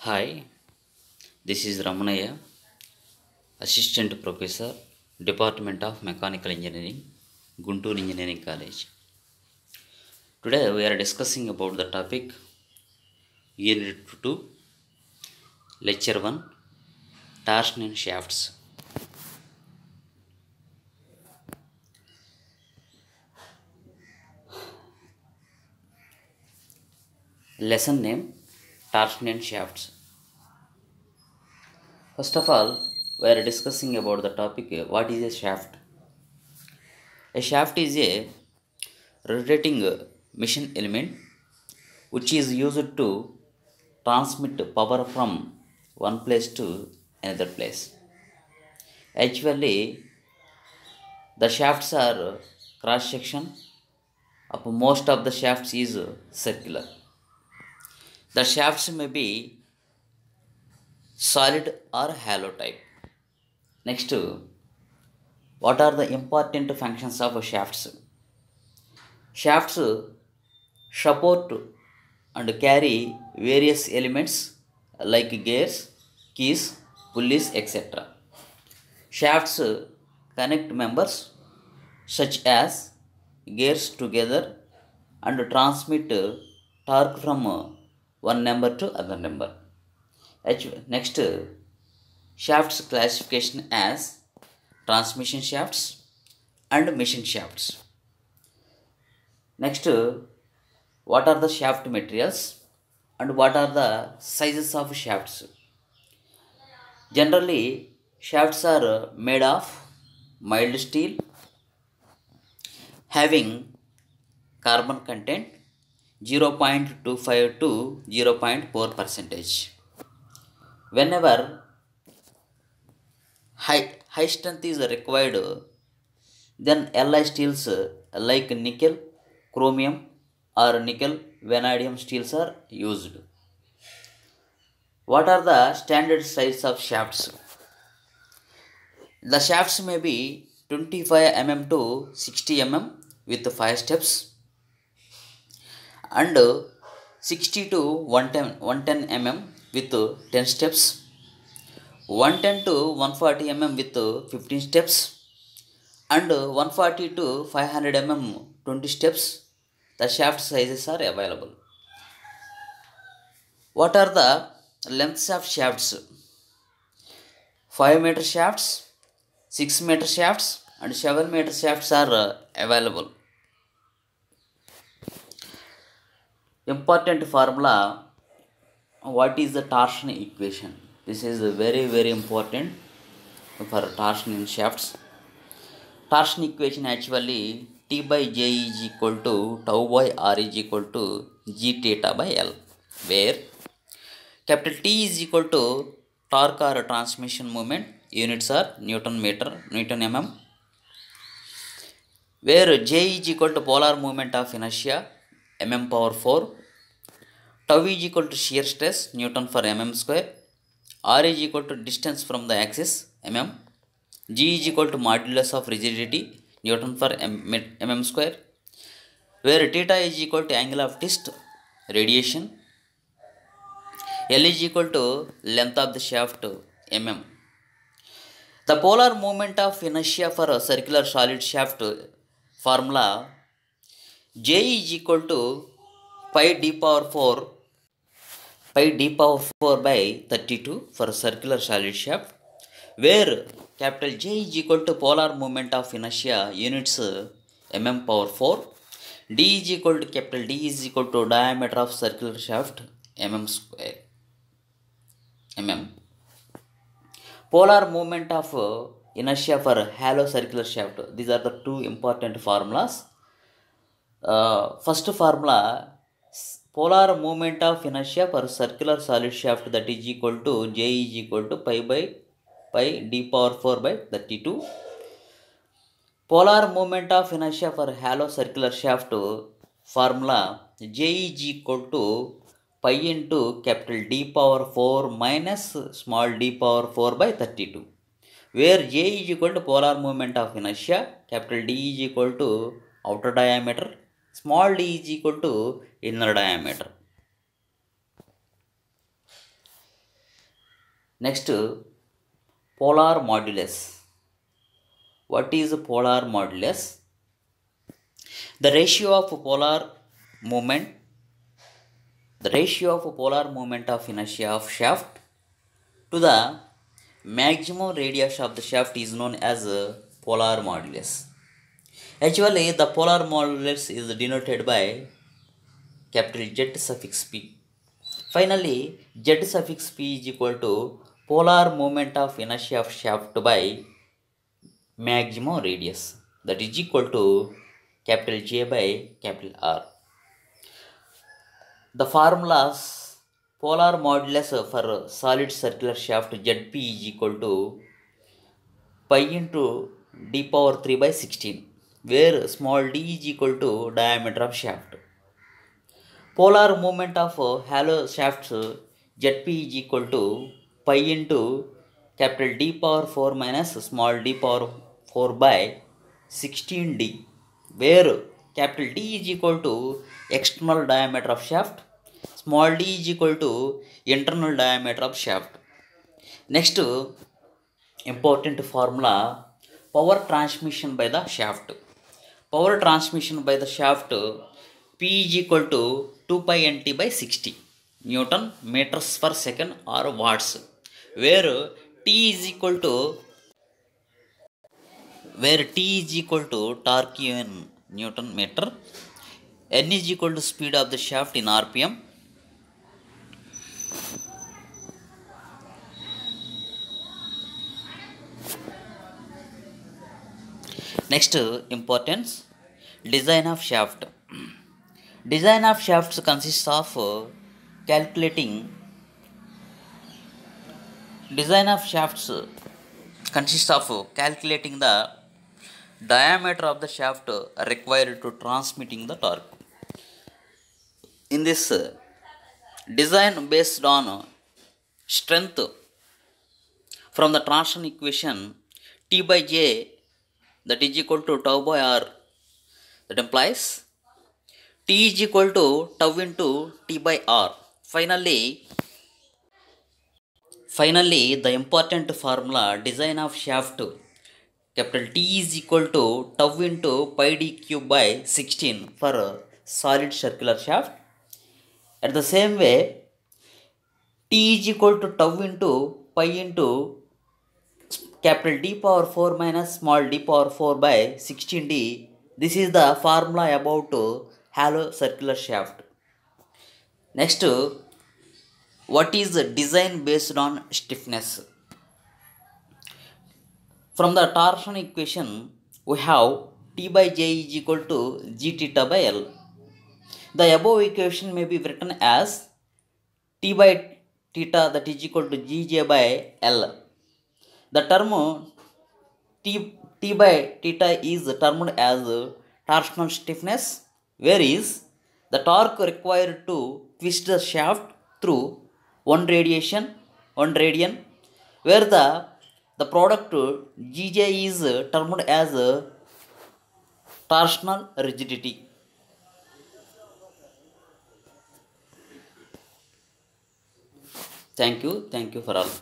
Hi, this is Ramanaya, Assistant Professor, Department of Mechanical Engineering, Guntur Engineering College. Today we are discussing about the topic Unit 2, Lecture 1, Torsion and Shafts. Lesson name Torsion and Shafts. First of all, we are discussing about the topic what is a shaft. A shaft is a rotating machine element which is used to transmit power from one place to another place. Actually, the shafts are cross section of most of the shafts is circular. The shafts may be solid or hollow type. Next, what are the important functions of shafts? Shafts support and carry various elements like gears, keys, pulleys, etc. Shafts connect members such as gears together and transmit torque from one number to other number. Next, shafts classification as transmission shafts and machine shafts. Next, what are the shaft materials and what are the sizes of shafts? Generally, shafts are made of mild steel having carbon content 0.25 to 0.4 percentage. Whenever high strength is required, then Li steels like nickel, chromium or nickel vanadium steels are used. What are the standard size of shafts? The shafts may be 25 mm to 60 mm with 5 steps and 60 to 110 mm with 10 steps, 110 to 140 mm with 15 steps, and 140 to 500 mm 20 steps. The shaft sizes are available. What are the lengths of shafts? 5 meter shafts, 6 meter shafts, and 7 meter shafts are available. Important formula, what is the torsion equation? This is very important for torsion in shafts. Torsion equation actually T by J is equal to tau by R is equal to G theta by L, where capital T is equal to torque or transmission moment, units are Newton meter, Newton mm, where J is equal to polar moment of inertia, mm power 4, tau is equal to shear stress, Newton for mm square, R is equal to distance from the axis, mm, G is equal to modulus of rigidity, Newton for mm square, where theta is equal to angle of twist, radiation, L is equal to length of the shaft, mm. The polar moment of inertia for a circular solid shaft formula, J is equal to pi d power 4 pi d power 4 by 32 for a circular solid shaft, where capital J is equal to polar moment of inertia, units mm power 4, d is equal to capital D is equal to diameter of circular shaft, mm square, mm. Polar moment of inertia for hollow circular shaft. These are the two important formulas. First formula, polar moment of inertia for circular solid shaft, that is equal to J is equal to pi d power 4 by 32. Polar moment of inertia for hollow circular shaft formula, J is equal to pi into capital D power 4 minus small d power 4 by 32, where J is equal to polar moment of inertia, capital D is equal to outer diameter, small d is equal to inner diameter. Next, polar modulus. What is polar modulus? The ratio of polar movement, of inertia of shaft to the maximum radius of the shaft is known as polar modulus. Actually, the polar modulus is denoted by capital Z suffix p. Finally, Z suffix p is equal to polar moment of inertia of shaft by maximum radius, that is equal to capital J by capital R. The formulas: polar modulus for solid circular shaft Zp is equal to pi into d power 3 by 16, where small d is equal to diameter of shaft. Polar movement of hollow shafts Zp is equal to pi into capital D power 4 minus small d power 4 by 16d, where capital D is equal to external diameter of shaft, small d is equal to internal diameter of shaft. Next, important formula: power transmission by the shaft. Power transmission by the shaft P is equal to 2 pi nt by 60 Newton meters per second or watts, where T is equal to torque in Newton meter, N is equal to speed of the shaft in RPM. Next, importance: design of shaft. Design of shafts consists of calculating the diameter of the shaft required to transmitting the torque. In this design based on strength from the torsion equation T by J, that is equal to tau by R, that implies T is equal to tau into T by R. Finally, the important formula: design of shaft capital T is equal to tau into pi d cube by 16 for a solid circular shaft. At the same way, T is equal to tau into pi into capital D power 4 minus small d power 4 by 16d. This is the formula about hollow circular shaft. Next, what is the design based on stiffness? From the torsion equation, we have T by J is equal to G theta by L. The above equation may be written as T by theta, that is equal to Gj by L. The term T by theta is termed as torsional stiffness, whereas the torque required to twist the shaft through one radian, where the product Gj is termed as torsional rigidity. Thank you for all.